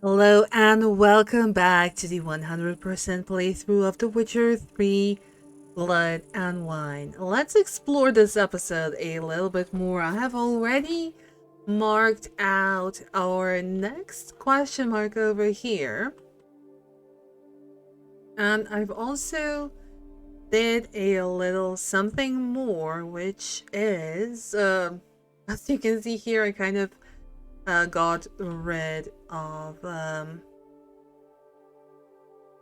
Hello and welcome back to the 100% playthrough of The Witcher 3 Blood and Wine. Let's explore this episode a little bit more. I have already marked out our next question mark over here. And I've also did a little something more, which is, as you can see here, I kind of got rid of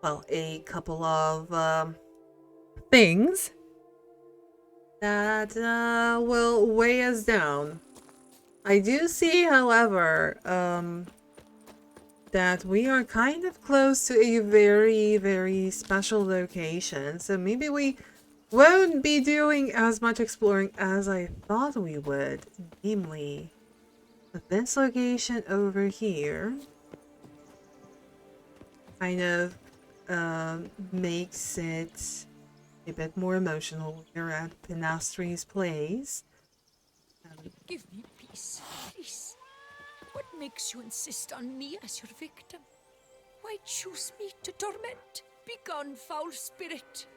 a couple of things that will weigh us down. I do see, however, that we are kind of close to a very, very special location, so maybe we won't be doing as much exploring as I thought we would, namely this location over here. Kind of makes it a bit more emotional. We're at Pinastri's place. Give me peace, please. What makes you insist on me as your victim? Why choose me to torment? Begone, foul spirit.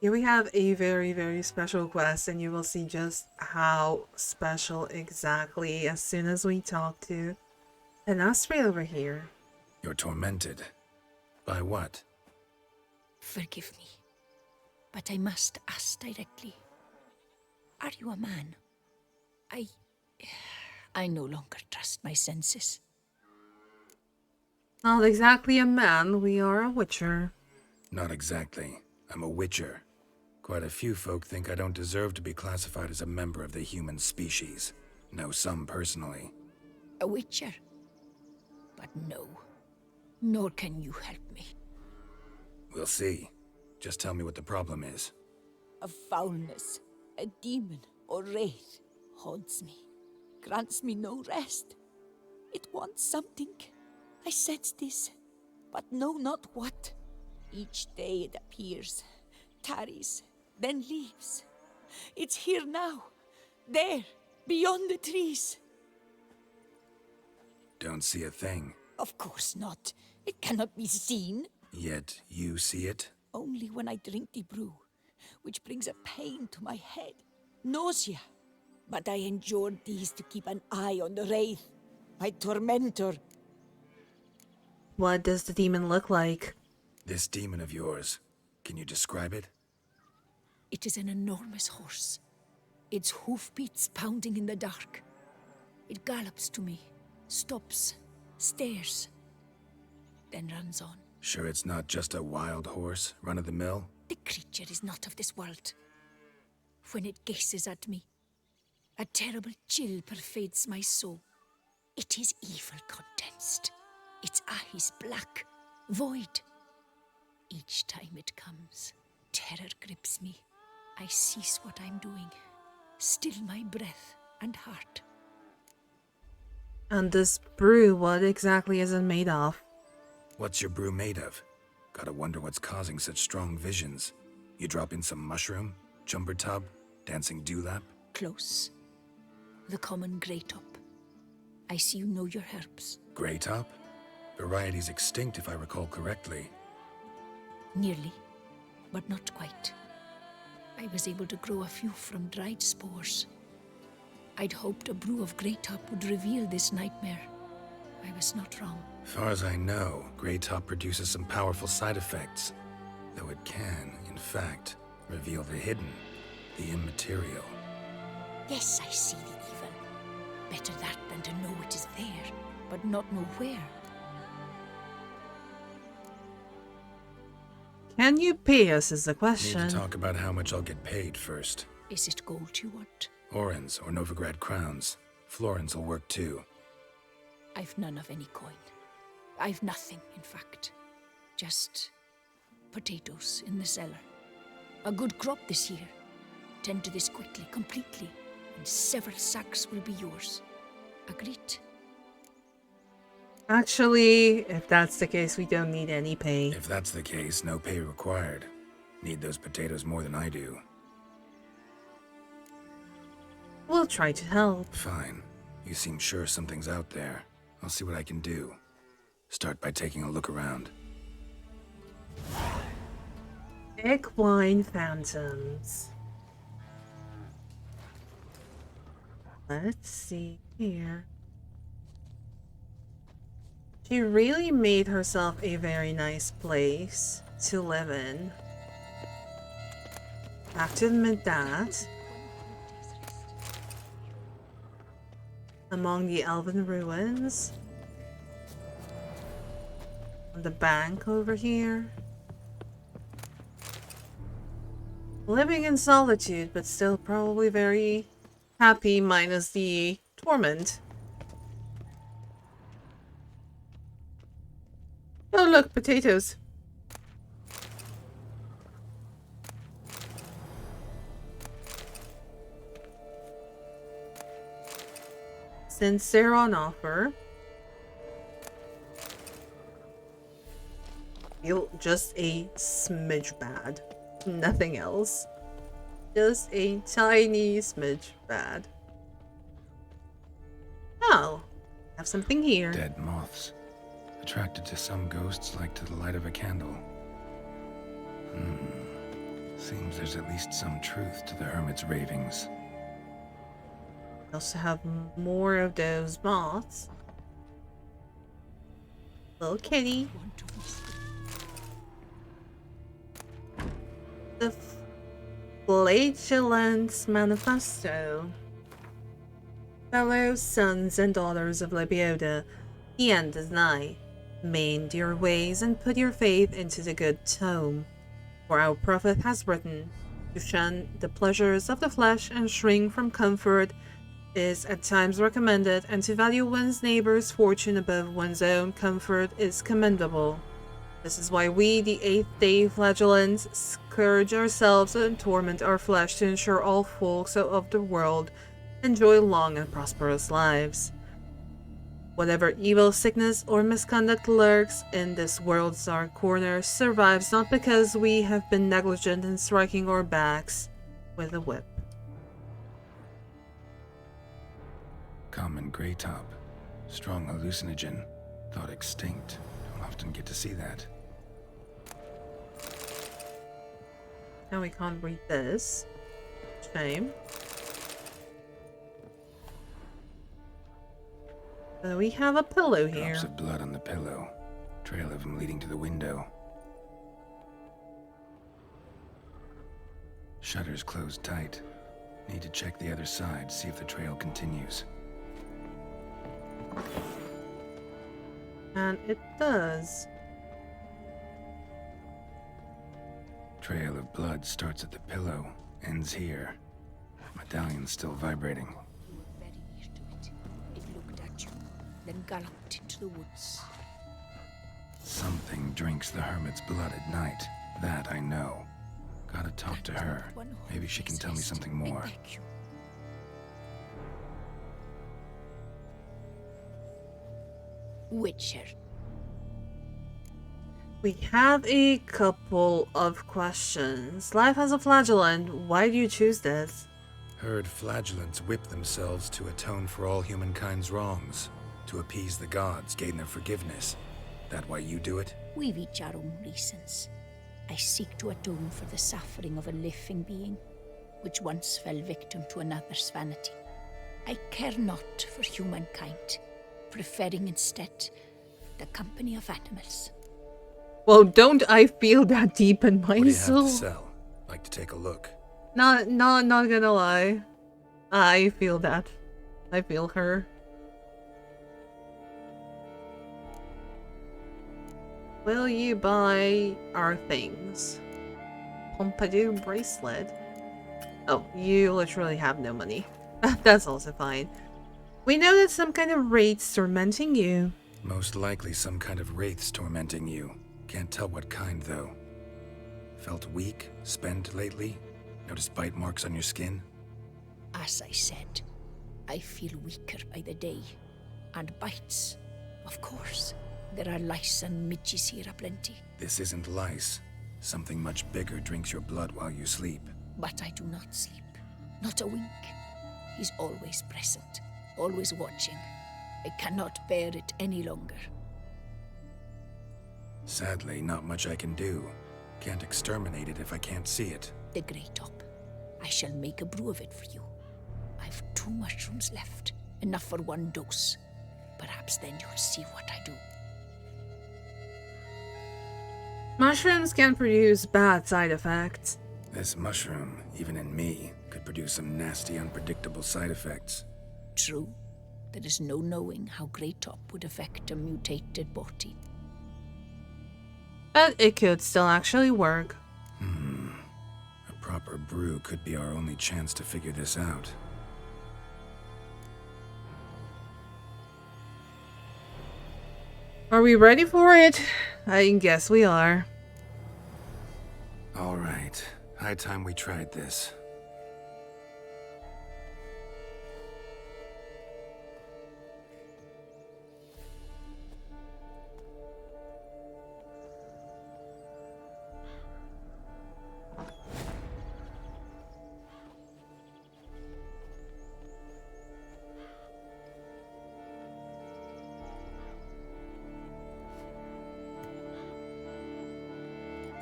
Here we have a very, very special quest, and you will see just how special exactly as soon as we talk to Pinastri over here. You're tormented. By what? Forgive me, but I must ask directly. Are you a man? I no longer trust my senses. Not exactly a man, we are a witcher. Not exactly. I'm a witcher. Quite a few folk think I don't deserve to be classified as a member of the human species. Know some personally. A witcher? But no, nor can you help me. We'll see. Just tell me what the problem is. A foulness, a demon or wraith haunts me, grants me no rest. It wants something. I sense this, but know not what. Each day it appears, tarries, then leaves. It's here now, there, beyond the trees. Don't see a thing. Of course not. It cannot be seen. Yet you see it? Only when I drink the brew, which brings a pain to my head, nausea. But I endured these to keep an eye on the wraith, my tormentor. What does the demon look like? This demon of yours, can you describe it? It is an enormous horse, its hoofbeats pounding in the dark. It gallops to me, stops, stares, then runs on. Sure it's not just a wild horse, run-of-the-mill? The creature is not of this world. When it gazes at me, a terrible chill pervades my soul. It is evil condensed, its eyes black, void. Each time it comes, terror grips me. I cease what I'm doing, still my breath and heart. And this brew, what exactly is it made of? What's your brew made of? Gotta wonder what's causing such strong visions. You drop in some mushroom, jumper tub, dancing dewlap? Close. The common grey top. I see you know your herbs. Grey top? Variety's extinct if I recall correctly. Nearly, but not quite. I was able to grow a few from dried spores. I'd hoped a brew of grey top would reveal this nightmare. I was not wrong. Far as I know, grey top produces some powerful side effects. Though it can, in fact, reveal the hidden, the immaterial. Yes, I see the evil. Better that than to know it is there, but not know where. Can you pay us is the Need question. to talk about how much I'll get paid first. Is it gold you want? Orens or Novigrad crowns. Florins will work too. I've none of any coin. I've nothing, in fact. Just potatoes in the cellar. A good crop this year. Tend to this quickly, completely, and several sacks will be yours. Agreed? Actually, if that's the case, we don't need any pay. If that's the case, no pay required. Need those potatoes more than I do. We'll try to help. Fine. You seem sure something's out there. I'll see what I can do. Start by taking a look around. Equine phantoms. Let's see here. She really made herself a very nice place to live in. Have to admit that. Among the elven ruins. On the bank over here. Living in solitude, but still probably very happy, minus the torment. Oh look, potatoes. Since they're on offer, feel just a smidge bad. Nothing else. Just a tiny smidge bad. Oh, have something here. Dead moths. Attracted to some ghosts like to the light of a candle. Seems there's at least some truth to the hermit's ravings. We also have more of those moths. Little kitty. The Flagellant's Manifesto. Fellow sons and daughters of Lebioda, the end is nigh. Mend your ways and put your faith into the good tome. For our prophet has written, to shun the pleasures of the flesh and shrink from comfort is at times recommended, and to value one's neighbor's fortune above one's own comfort is commendable. This is why we, the 8th-day flagellants, scourge ourselves and torment our flesh to ensure all folks of the world enjoy long and prosperous lives. Whatever evil, sickness, or misconduct lurks in this world's dark corner survives not because we have been negligent in striking our backs with a whip. Common grey top. Strong hallucinogen. Thought extinct. Don't often get to see that. Now we can't read this. Shame. So we have a pillow here. Drops of blood on the pillow. Trail of him leading to the window. Shutters closed tight. Need to check the other side, see if the trail continues. And it does. Trail of blood starts at the pillow, ends here. Medallion's still vibrating. You were very near to it. It looked at you, then galloped into the woods. Something drinks the hermit's blood at night. That I know. Gotta talk to her. Maybe she can tell me something more. Witcher. We have a couple of questions. Life as a flagellant. Why do you choose this? Heard flagellants whip themselves to atone for all humankind's wrongs. To appease the gods, gain their forgiveness. That why you do it? We've each our own reasons. I seek to atone for the suffering of a living being, which once fell victim to another's vanity. I care not for humankind, preferring instead the company of animals. Well, don't I feel that deep in my What do you soul? have to sell? Like to take a look. Not gonna lie. I feel that. I feel her. Will you buy our things? Pompadour bracelet. Oh, you literally have no money. That's also fine. We know that some kind of wraith's tormenting you. Most likely some kind of wraith's tormenting you. Can't tell what kind, though. Felt weak, spent lately? Noticed bite marks on your skin? As I said, I feel weaker by the day. And bites, of course. There are lice and midges here aplenty. This isn't lice. Something much bigger drinks your blood while you sleep. But I do not sleep. Not a wink. He's always present, always watching. I cannot bear it any longer. Sadly, not much I can do. Can't exterminate it if I can't see it. The Grey Top. I shall make a brew of it for you. I've 2 mushrooms left, enough for 1 dose. Perhaps then you'll see what I do. Mushrooms can produce bad side effects. This mushroom, even in me, could produce some nasty, unpredictable side effects. True, there is no knowing how Grey Top would affect a mutated body. But it could still actually work. A proper brew could be our only chance to figure this out. Are we ready for it? I guess we are. All right. High time we tried this.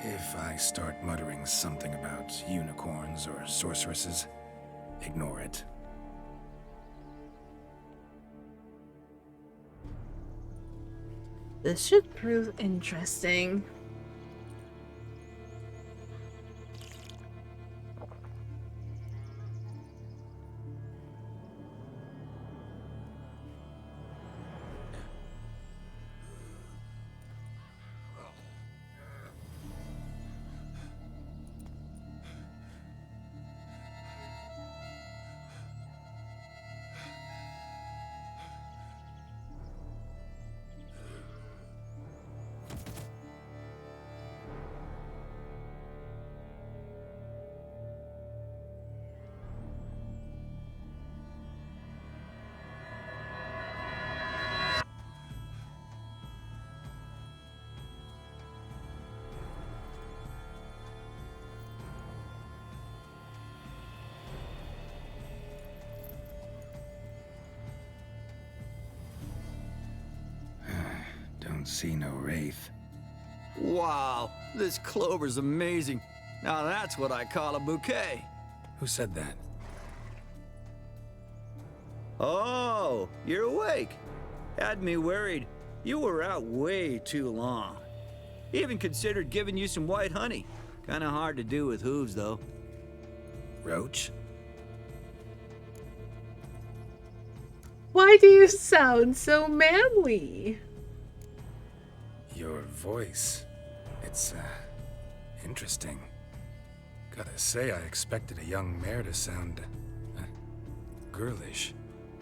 If I start muttering something about unicorns or sorceresses, ignore it. This should prove interesting. Don't see no wraith. Wow, this clover's amazing. Now that's what I call a bouquet. Who said that? Oh, you're awake. Had me worried. You were out way too long. Even considered giving you some white honey. Kinda hard to do with hooves, though. Roach? Why do you sound so manly? Your voice. It's, interesting. Gotta say, I expected a young mare to sound, girlish.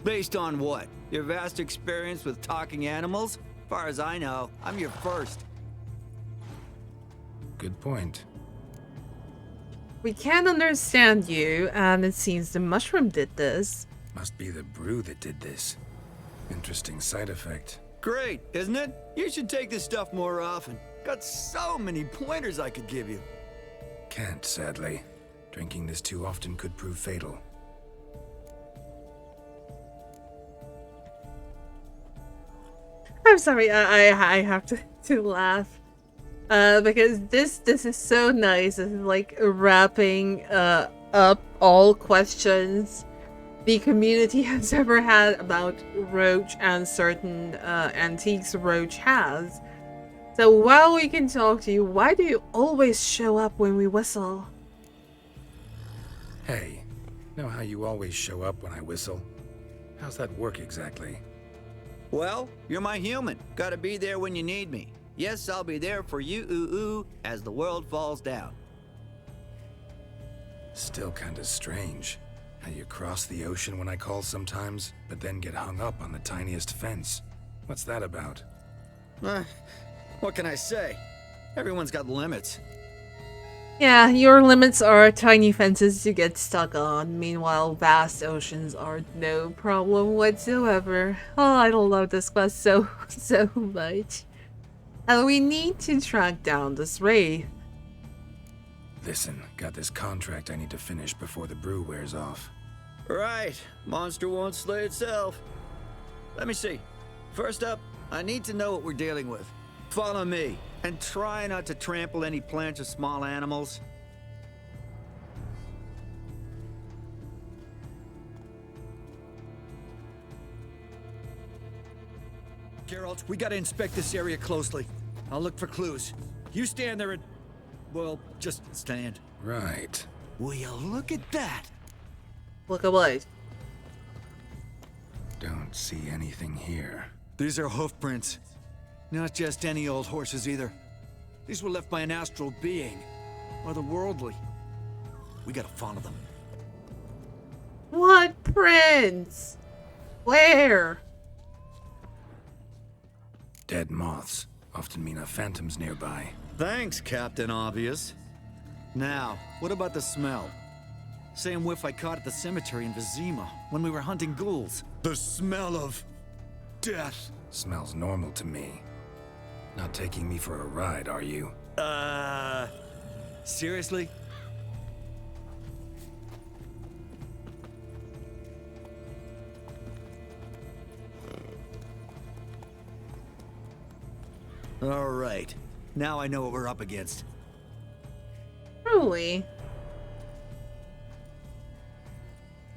Based on what? Your vast experience with talking animals? Far as I know, I'm your first. Good point. We can't understand you, and it seems the mushroom did this. Must be the brew that did this. Interesting side effect. Great, isn't it? You should take this stuff more often. Got so many pointers I could give you. Can't, sadly. Drinking this too often could prove fatal. I'm sorry, I have to laugh. Because this is so nice. It's like wrapping up all questions the community has ever had about Roach and certain antiques Roach has. So while we can talk to you, why do you always show up when we whistle? Hey, know how you always show up when I whistle? How's that work exactly? Well, you're my human. Gotta be there when you need me. Yes, I'll be there for you, ooh, as the world falls down. Still kinda strange. How you cross the ocean when I call sometimes, but then get hung up on the tiniest fence. What's that about? What can I say? Everyone's got limits. Yeah, your limits are tiny fences to get stuck on. Meanwhile, vast oceans are no problem whatsoever. Oh, I love this quest so much. And we need to track down this wraith. Listen, got this contract I need to finish before the brew wears off. Right. Monster won't slay itself. Let me see. First up, I need to know what we're dealing with. Follow me, and try not to trample any plants or small animals. Geralt, we gotta inspect this area closely. I'll look for clues. You stand there and... well, just stand. Right. Will you look at that? Look away. Don't see anything here. These are hoof prints. Not just any old horses either. These were left by an astral being. Otherworldly. We gotta follow them. What prince? Where? Dead moths often mean a phantom's nearby. Thanks, Captain Obvious. Now, what about the smell? Same whiff I caught at the cemetery in Vizima when we were hunting ghouls. The smell of... death. Smells normal to me. Not taking me for a ride, are you? Seriously? All right. Now I know what we're up against. Truly.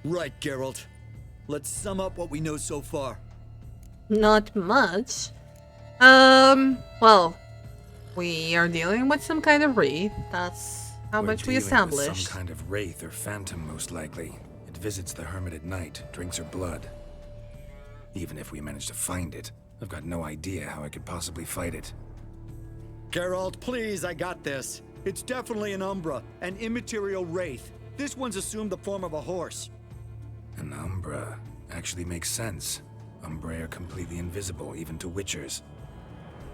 Right, Geralt. Let's sum up what we know so far. Not much. Well, we are dealing with some kind of wraith. That's how We're much we dealing with established. some kind of wraith or phantom, most likely. It visits the hermit at night, drinks her blood. Even if we manage to find it, I've got no idea how I could possibly fight it. Geralt, please, I got this. It's definitely an Umbra, an immaterial wraith. This one's assumed the form of a horse. An Umbra actually makes sense. Umbra are completely invisible, even to witchers.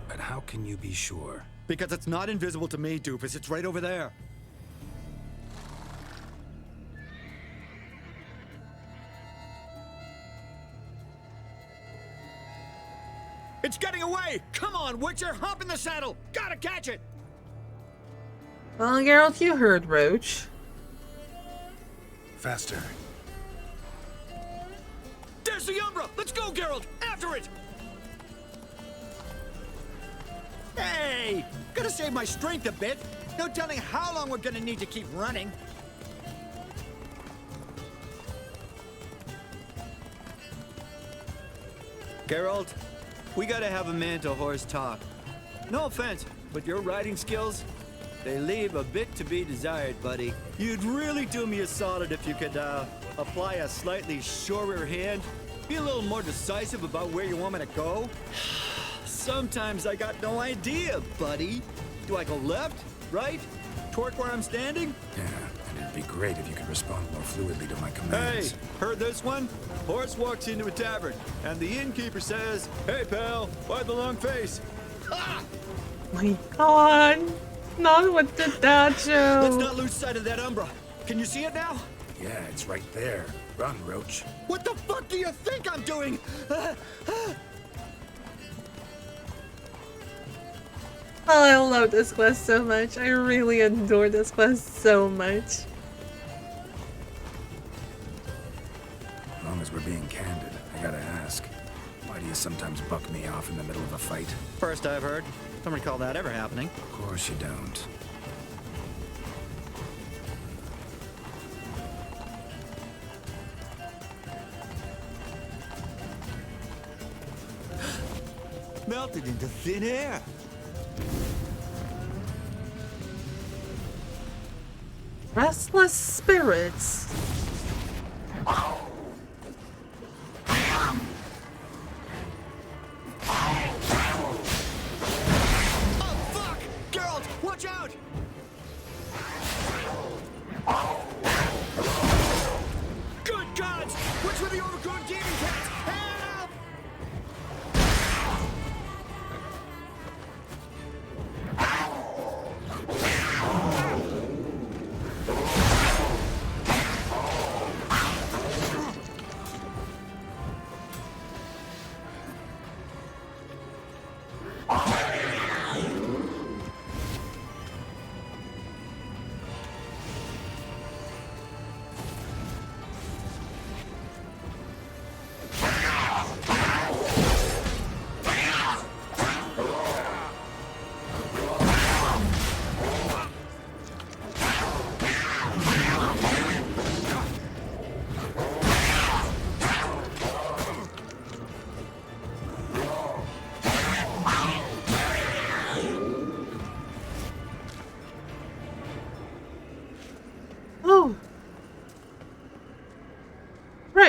But how can you be sure? Because it's not invisible to me, Doofus. It's right over there. It's getting away! Come on, Witcher! Hop in the saddle! Gotta catch it! Well, Geralt, you heard Roach. Faster. There's the Umbra! Let's go, Geralt! After it! Hey! Gotta save my strength a bit. No telling how long we're gonna need to keep running. Geralt, we gotta have a man-to-horse talk. No offense, but your riding skills, they leave a bit to be desired, buddy. You'd really do me a solid if you could, apply a slightly surer hand. Be a little more decisive about where you want me to go. Sometimes I got no idea, buddy. Do I go left, right, toward where I'm standing? Yeah, and it'd be great if you could respond more fluidly to my commands. Hey, heard this one? Horse walks into a tavern, and the innkeeper says, "Hey, pal, why the long face?" Ah! My God. Not with the dad Let's joke. not lose sight of that Umbra. Can you see it now? Yeah, it's right there. Run, Roach. What the fuck do you think I'm doing? Oh, I love this quest so much. I really adore this quest so much. As long as we're being candid, I gotta ask. Why do you sometimes buck me off in the middle of a fight? First I've heard. Don't recall that ever happening. Of course you don't. Melted into thin air. Restless spirits. Oh, fuck! Geralt, watch out! Good gods! Which were the overgrown demon cats? Help!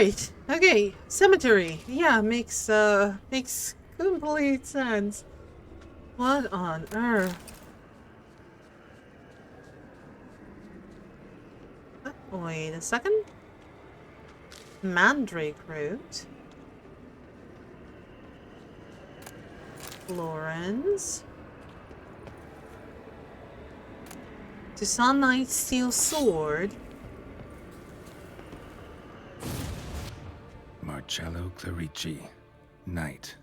Right. Okay. Cemetery. Yeah, makes complete sense. What on earth? Wait a second. Mandrake root. Florence. Toussaint Knight Steel Sword. Marcello Clarici, knight.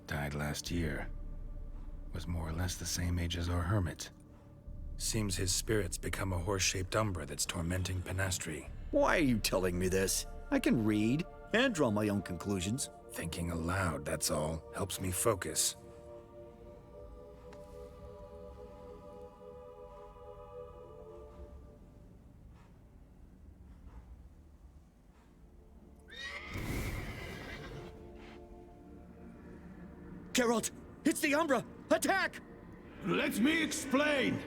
Died last year. Was more or less the same age as our hermit. Seems his spirit's become a horse-shaped Umbra that's tormenting Pinastri. Why are you telling me this? I can read and draw my own conclusions. Thinking aloud, that's all. Helps me focus. Geralt, it's the Umbra! Attack! Let me explain.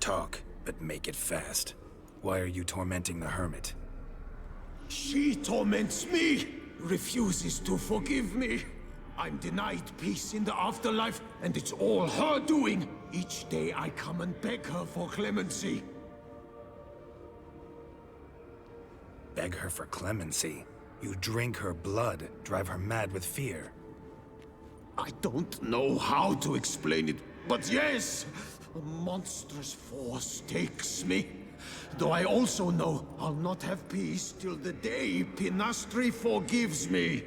Talk, but make it fast. Why are you tormenting the hermit? She torments me, refuses to forgive me. I'm denied peace in the afterlife, and it's all her doing. Each day I come and beg her for clemency. Beg her for clemency? You drink her blood, drive her mad with fear. I don't know how to explain it, but yes, a monstrous force takes me. Though I also know I'll not have peace till the day Pinastri forgives me.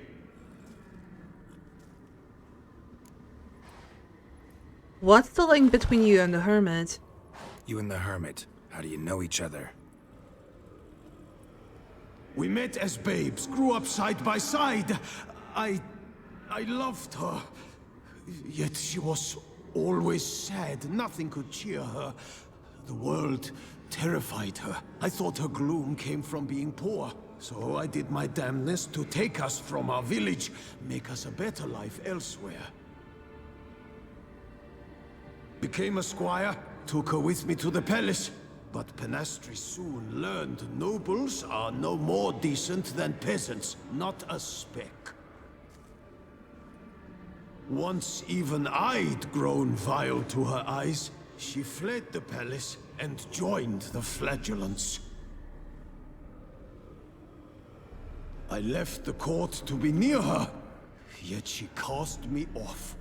What's the link between you and the hermit? You and the hermit, how do you know each other? We met as babes, grew up side by side. I loved her. Yet she was always sad. Nothing could cheer her. The world terrified her. I thought her gloom came from being poor. So I did my damnedest to take us from our village, make us a better life elsewhere. Became a squire, took her with me to the palace. But Pinastri soon learned nobles are no more decent than peasants, not a speck. Once even I'd grown vile to her eyes, she fled the palace and joined the flagellants. I left the court to be near her, yet she cast me off.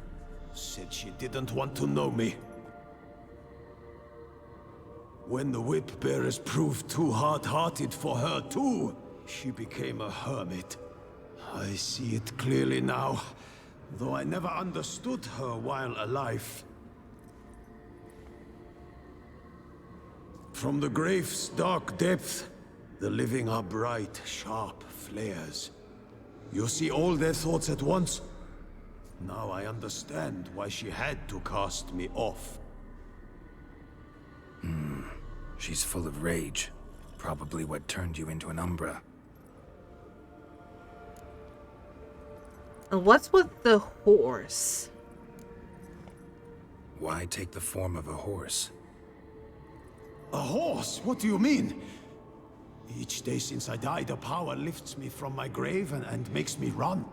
Said she didn't want to know me. When the whip-bearers proved too hard-hearted for her too, she became a hermit. I see it clearly now, though I never understood her while alive. From the grave's dark depth, the living are bright, sharp flares. You see all their thoughts at once? Now I understand why she had to cast me off. She's full of rage. Probably what turned you into an Umbra. And what's with the horse? Why take the form of a horse? A horse? What do you mean? Each day since I died, a power lifts me from my grave and makes me run.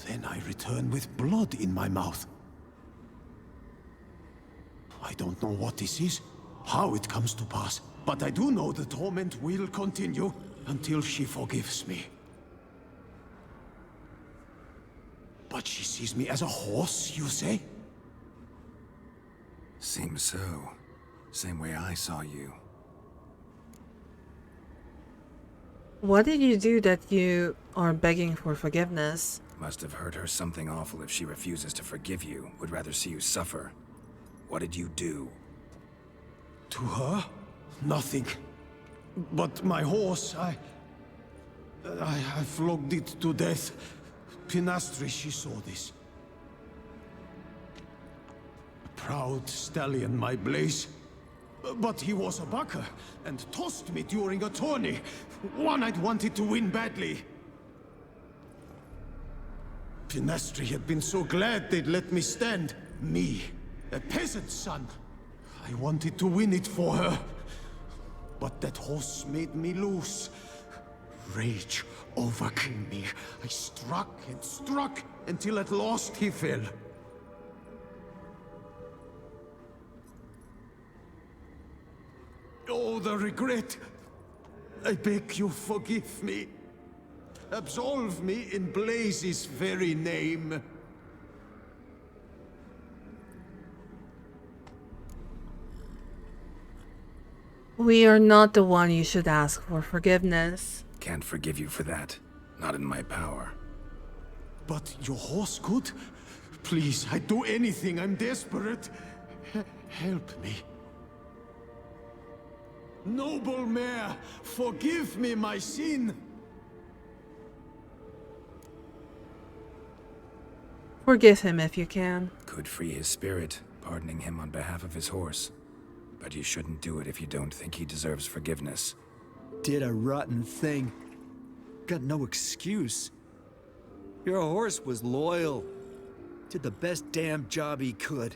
Then I return with blood in my mouth. I don't know what this is, how it comes to pass, but I do know the torment will continue until she forgives me. But she sees me as a horse, you say? Seems so. Same way I saw you. What did you do that you are begging for forgiveness? Must have hurt her something awful if she refuses to forgive you. Would rather see you suffer. What did you do? To her? Nothing. But my horse, I flogged it to death. Pinastri, she saw this. A proud stallion, my Blaze. But he was a bucker, and tossed me during a tourney. One I'd wanted to win badly. Pinastri had been so glad they'd let me stand. Me, a peasant's son. I wanted to win it for her. but that horse made me loose. Rage overcame me. I struck and struck until at last he fell. Oh, the regret! I beg you forgive me. Absolve me in Blaze's very name. We are not the one you should ask for forgiveness. Can't forgive you for that. Not in my power. But your horse could? Please, I'd do anything. I'm desperate. Help me. Noble mare, forgive me my sin. Forgive him if you can. Could free his spirit, pardoning him on behalf of his horse. But you shouldn't do it if you don't think he deserves forgiveness. Did a rotten thing. Got no excuse. Your horse was loyal. Did the best damn job he could.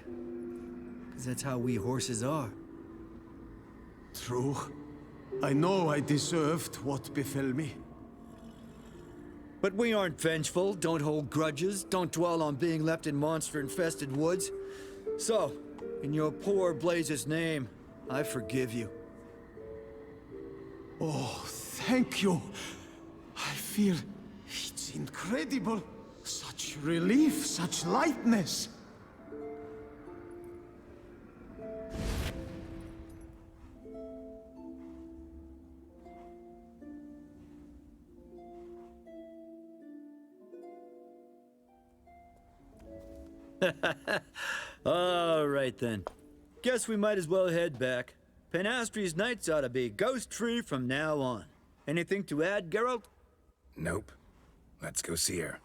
'Cause that's how we horses are. True. I know I deserved what befell me. But we aren't vengeful, don't hold grudges, don't dwell on being left in monster-infested woods. So, in your poor Blaze's name, I forgive you. Oh, thank you. I feel it's incredible. Such relief, such lightness. All right then. Guess we might as well head back. Pinastri's nights ought to be ghost-free from now on. Anything to add, Geralt? Nope. Let's go see her.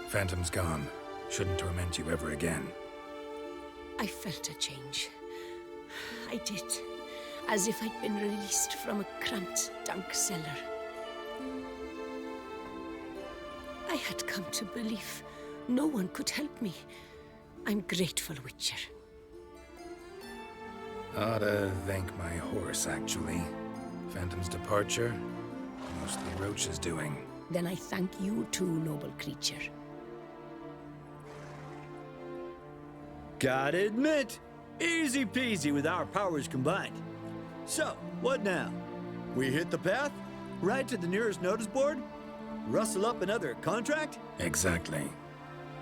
Phantom's gone. Shouldn't torment you ever again. I felt a change. I did. As if I'd been released from a cramped, dank cellar. I had come to believe no one could help me. I'm grateful, Witcher. Ought to thank my horse, actually. Phantom's departure, mostly Roach's doing. Then I thank you too, noble creature. Gotta admit, easy peasy with our powers combined. So, what now? We hit the path? Ride to the nearest notice board? Rustle up another contract? Exactly.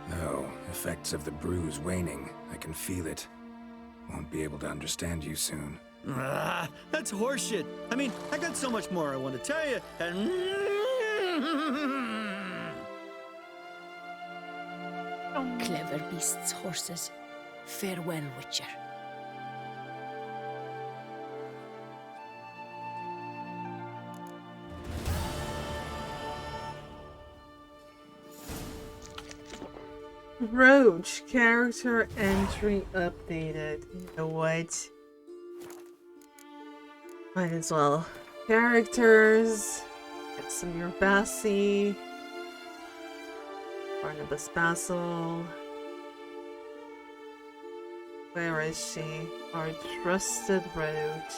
Though, effects of the bruise waning. I can feel it. Won't be able to understand you soon. Ah, that's horseshit. I mean, I got so much more I want to tell you, and... Clever beasts, horses. Farewell, Witcher. Roach, character entry updated. You know what? Might as well. Characters. Casimir Bassi. Barnabas Basil. Where is she? Our trusted Roach.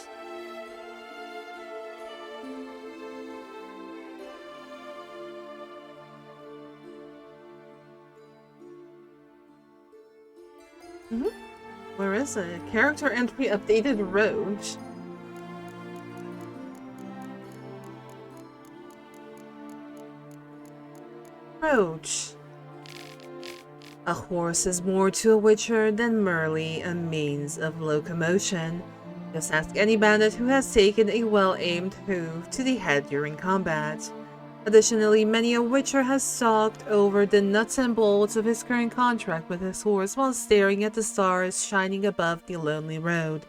Where is it? Character entry updated Roach. Roach. A horse is more to a Witcher than merely a means of locomotion. Just ask any bandit who has taken a well-aimed hoof to the head during combat. Additionally, many a Witcher has stalked over the nuts and bolts of his current contract with his horse while staring at the stars shining above the lonely road.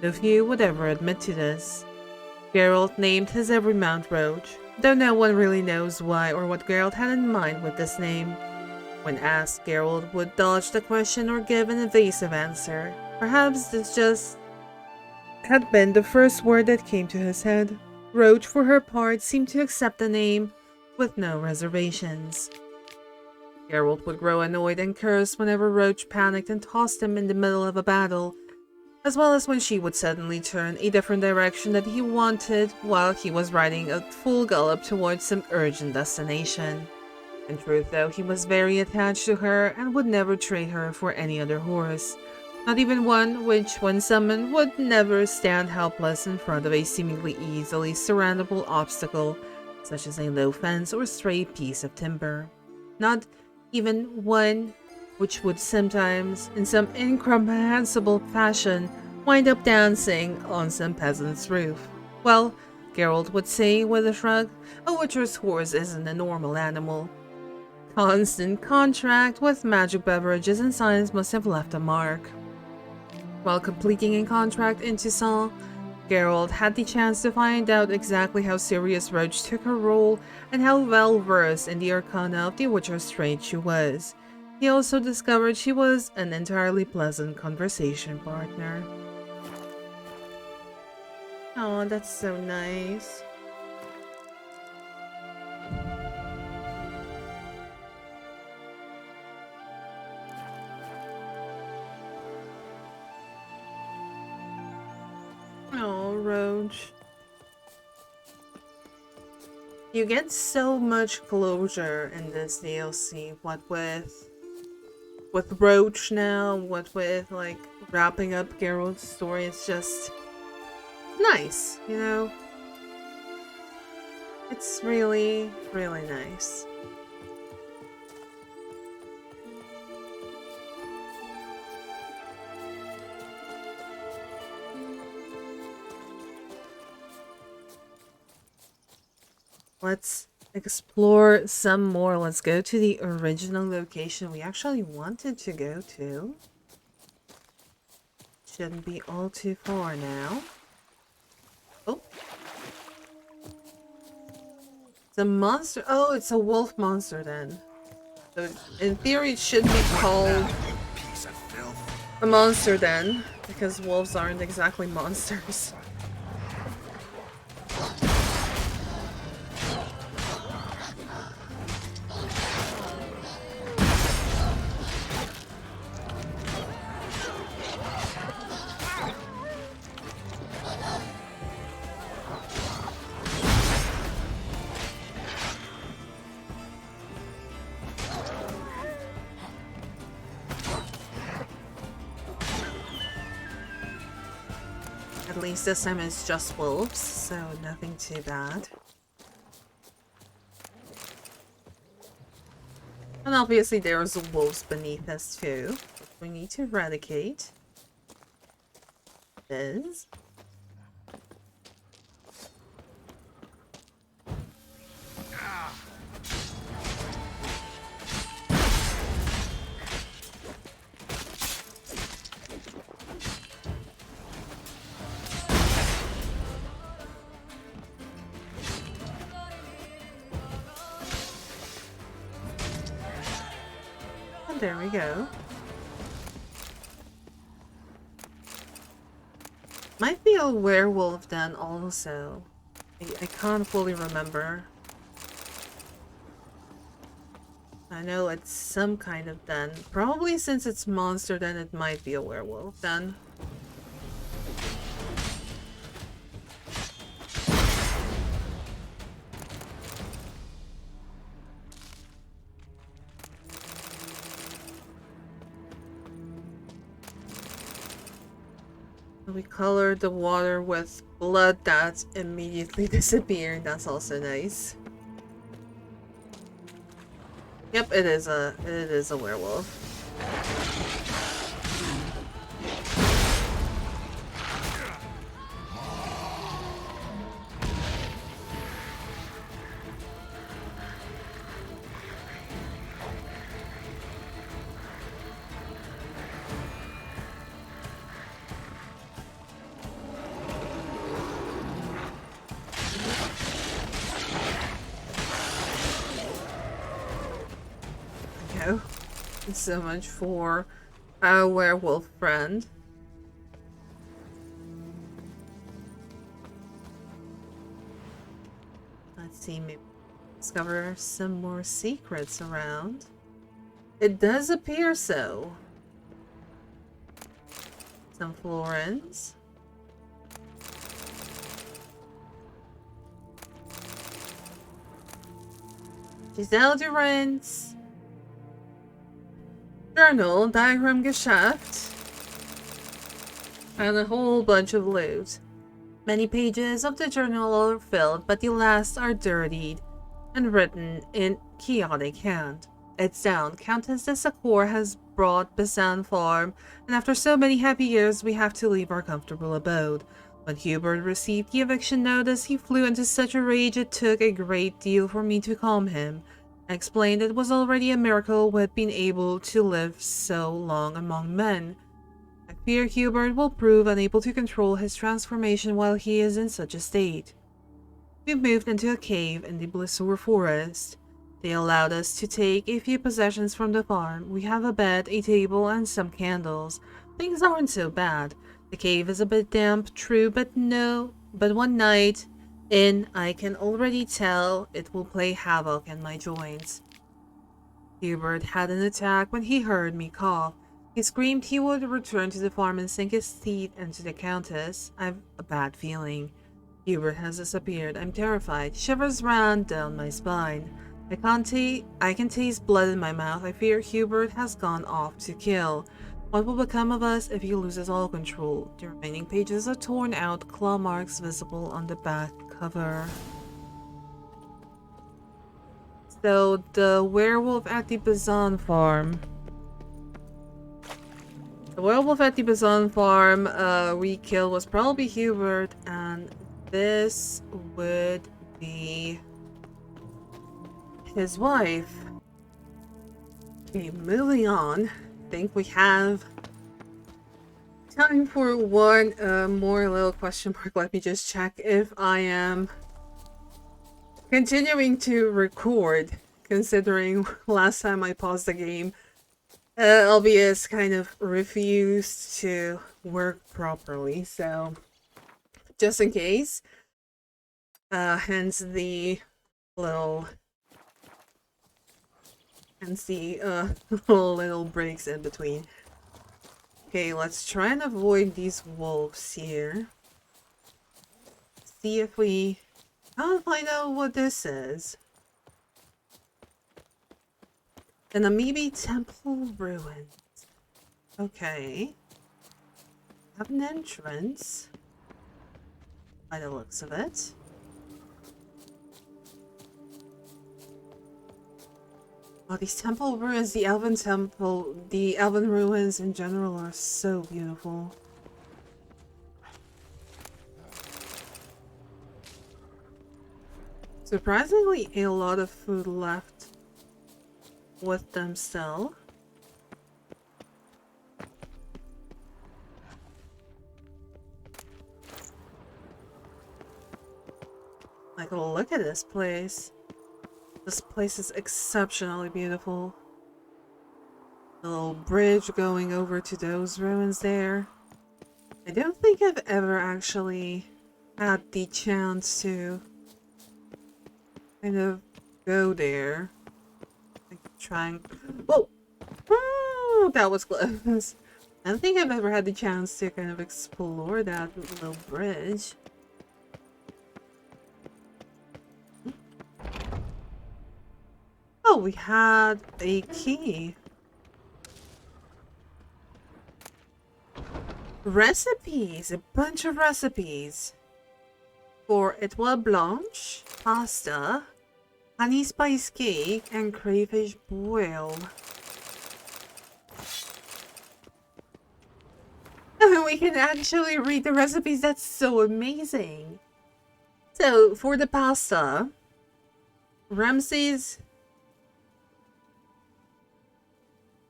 No few would ever admit to this. Geralt named his every mount Roach, though no one really knows why or what Geralt had in mind with this name. When asked, Geralt would dodge the question or give an evasive answer. Perhaps this just had been the first word that came to his head. Roach, for her part, seemed to accept the name with no reservations. Geralt would grow annoyed and curse whenever Roach panicked and tossed him in the middle of a battle, as well as when she would suddenly turn a different direction that he wanted while he was riding a full gallop towards some urgent destination. In truth, though, he was very attached to her and would never trade her for any other horse, not even one which, when summoned, would never stand helpless in front of a seemingly easily surmountable obstacle, such as a low fence or stray piece of timber. Not even one which would sometimes, in some incomprehensible fashion, wind up dancing on some peasant's roof. Well, Geralt would say with a shrug, a witcher's horse isn't a normal animal. Constant contract with magic beverages and science must have left a mark. While completing a contract in Toussaint, Geralt had the chance to find out exactly how serious Roach took her role and how well versed in the arcana of the witcher's trade she was. He also discovered she was an entirely pleasant conversation partner. Oh, that's so nice. Oh, Roach. You get so much closure in this DLC. What with Roach now, what with like wrapping up Geralt's story, it's just nice, you know? It's really, really nice. Let's explore some more. Let's go to the original location we actually wanted to go to. Shouldn't be all too far now. Oh. It's a monster. Oh, it's a wolf monster then. So in theory it should be called a monster then, because wolves aren't exactly monsters. At least this time it's just wolves, so nothing too bad. And obviously there's wolves beneath us too, which we need to eradicate. This. There we go. Might be a werewolf then also. I can't fully remember. I know it's some kind of den. Probably since it's monster then it might be a werewolf then. We colored the water with blood that immediately disappeared. That's also nice. Yep, it is a werewolf. Go. So much for our werewolf friend. Let's see, maybe discover some more secrets around. It does appear so. Some florins. Giselle Durant's journal, diagram Geschäft, and a whole bunch of loot. Many pages of the journal are filled, but the last are dirtied and written in chaotic hand. It's down. Countess de Sakor has brought Basan Farm, and after so many happy years, we have to leave our comfortable abode. When Hubert received the eviction notice, he flew into such a rage it took a great deal for me to calm him. I explained it was already a miracle we had been able to live so long among men. I fear Hubert will prove unable to control his transformation while he is in such a state. We moved into a cave in the Blissur forest. They allowed us to take a few possessions from the farm. We have a bed, a table, and some candles. Things aren't so bad. The cave is a bit damp, true, but one night in, I can already tell it will play havoc in my joints. Hubert had an attack when he heard me cough. He screamed he would return to the farm and sink his teeth into the Countess. I've a bad feeling. Hubert has disappeared. I'm terrified. Shivers ran down my spine. I can taste blood in my mouth. I fear Hubert has gone off to kill. What will become of us if he loses all control? The remaining pages are torn out, claw marks visible on the back cover. So, the werewolf at the Bazan farm. The werewolf at the Bazan farm we killed was probably Hubert, and this would be his wife. Okay, moving on. I think we have time for one more little question mark. Let me just check if I am continuing to record, considering last time I paused the game, OBS kind of refused to work properly, so just in case, hence the little little breaks in between. Okay, let's try and avoid these wolves here. See if we can't find out what this is. The Namibi Temple Ruins. Okay. Have an entrance. By the looks of it. Oh, these temple ruins, the elven temple, the elven ruins in general are so beautiful. Surprisingly, a lot of food left with them still. Like, look at this place. This place is exceptionally beautiful. The little bridge going over to those ruins there. I don't think I've ever actually had the chance to kind of go there. Like trying. Whoa! Oh, that was close. I don't think I've ever had the chance to kind of explore that little bridge. Oh, we had a key. Recipes! A bunch of recipes. For étoile blanche, pasta, honey spice cake, and crayfish boil. And we can actually read the recipes. That's so amazing. So, for the pasta, Ramsay's...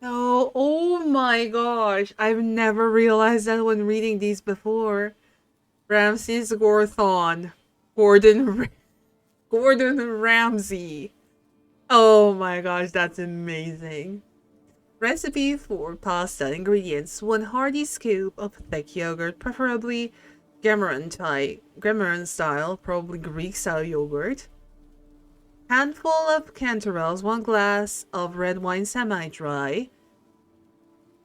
Oh my gosh. I've never realized that when reading these before. Ramses Gorthon. Gordon Ramsay. Oh my gosh, that's amazing. Recipe for pasta. Ingredients: 1 hearty scoop of thick yogurt, preferably Gremmerin style, probably Greek style yogurt. Handful of cantaloups, 1 glass of red wine semi-dry.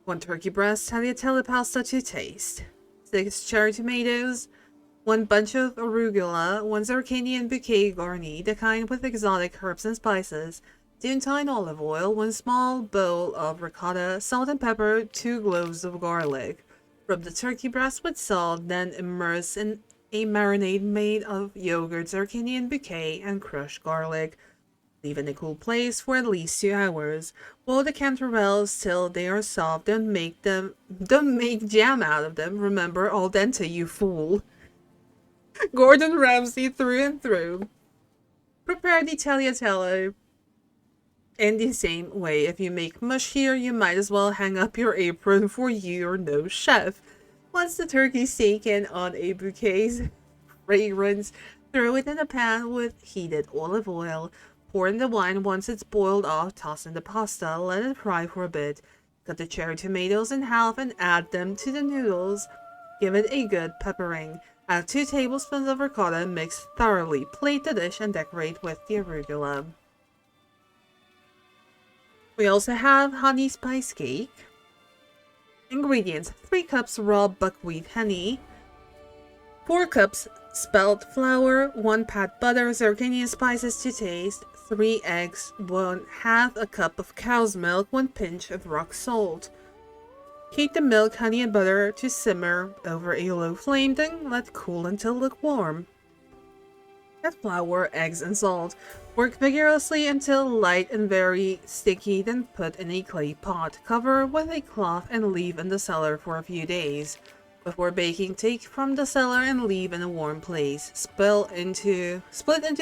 1 turkey breast, tagliatelle pasta to taste. 6 cherry tomatoes. 1 bunch of arugula. 1 zucchini bouquet garni, the kind with exotic herbs and spices. Toussaint olive oil, 1 small bowl of ricotta, salt and pepper, 2 cloves of garlic. Rub the turkey breast with salt, then immerse in a marinade made of yogurt, zucchini bouquet, and crushed garlic. Leave in a cool place for at least 2 hours. Boil the cantaloups till they are soft. Don't make jam out of them. Remember, al dente, you fool. Gordon Ramsay through and through. Prepare the tagliatelle in the same way. If you make mush here, you might as well hang up your apron, for you're no chef. Once the turkey's taken on a bouquet's fragrance, throw it in a pan with heated olive oil. Pour in the wine. Once it's boiled off, toss in the pasta. Let it fry for a bit. Cut the cherry tomatoes in half and add them to the noodles. Give it a good peppering. Add 2 tablespoons of ricotta, mix thoroughly. Plate the dish and decorate with the arugula. We also have honey spice cake. Ingredients: 3 cups raw buckwheat honey, 4 cups spelt flour, 1 pat butter, zucchini and spices to taste, 3 eggs, 1/2 a cup of cow's milk, 1 pinch of rock salt. Heat the milk, honey, and butter to simmer over a low flame, then let cool until lukewarm. Add flour, eggs, and salt. Work vigorously until light and very sticky, then put in a clay pot. Cover with a cloth and leave in the cellar for a few days. Before baking, take from the cellar and leave in a warm place. Split into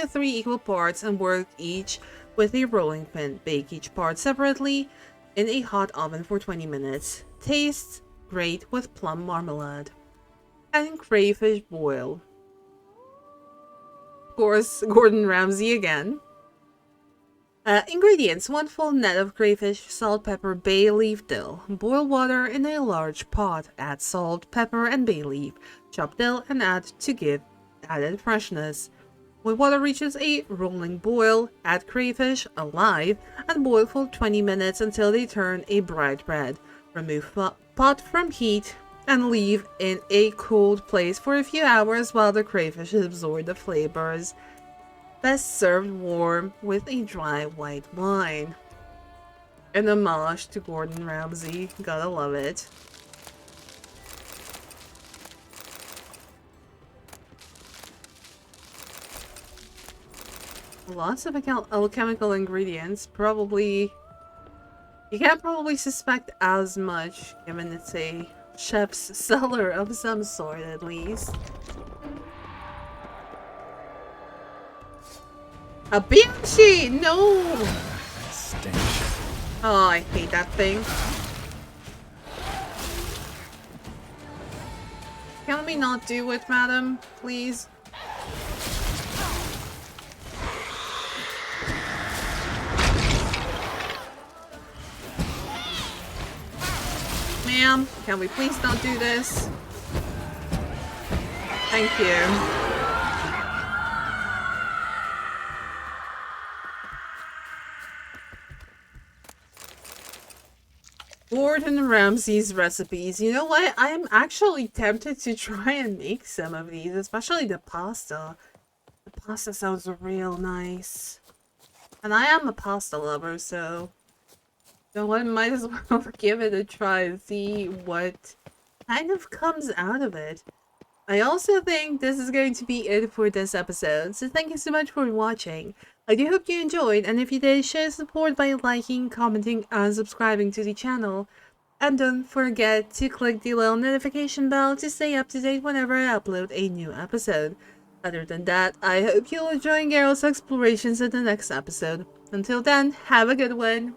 3 equal parts and work each with a rolling pin. Bake each part separately in a hot oven for 20 minutes. Tastes great with plum marmalade. And crayfish boil. Of course, Gordon Ramsay again. Ingredients: 1 full net of crayfish, salt, pepper, bay leaf, dill. Boil water in a large pot. Add salt, pepper, and bay leaf. Chop dill and add to give added freshness. When water reaches a rolling boil, add crayfish alive and boil for 20 minutes until they turn a bright red. Remove pot from heat and leave in a cold place for a few hours while the crayfish absorb the flavors. Best served warm with a dry white wine. An homage to Gordon Ramsay. Gotta love it. Lots of alchemical ingredients. Probably... You can't probably suspect as much, given it's a chef's cellar of some sort, at least. A banshee! No! Stench. Oh, I hate that thing. Can we not do it, madam? Please? Ma'am, can we please not do this? Thank you. Gordon Ramsay's recipes. You know what? I'm actually tempted to try and make some of these, especially the pasta. The pasta sounds real nice. And I am a pasta lover, so... So I might as well give it a try and see what kind of comes out of it. I also think this is going to be it for this episode, so thank you so much for watching. I do hope you enjoyed, and if you did, show support by liking, commenting, and subscribing to the channel. And don't forget to click the little notification bell to stay up to date whenever I upload a new episode. Other than that, I hope you'll enjoy Geralt's explorations in the next episode. Until then, have a good one!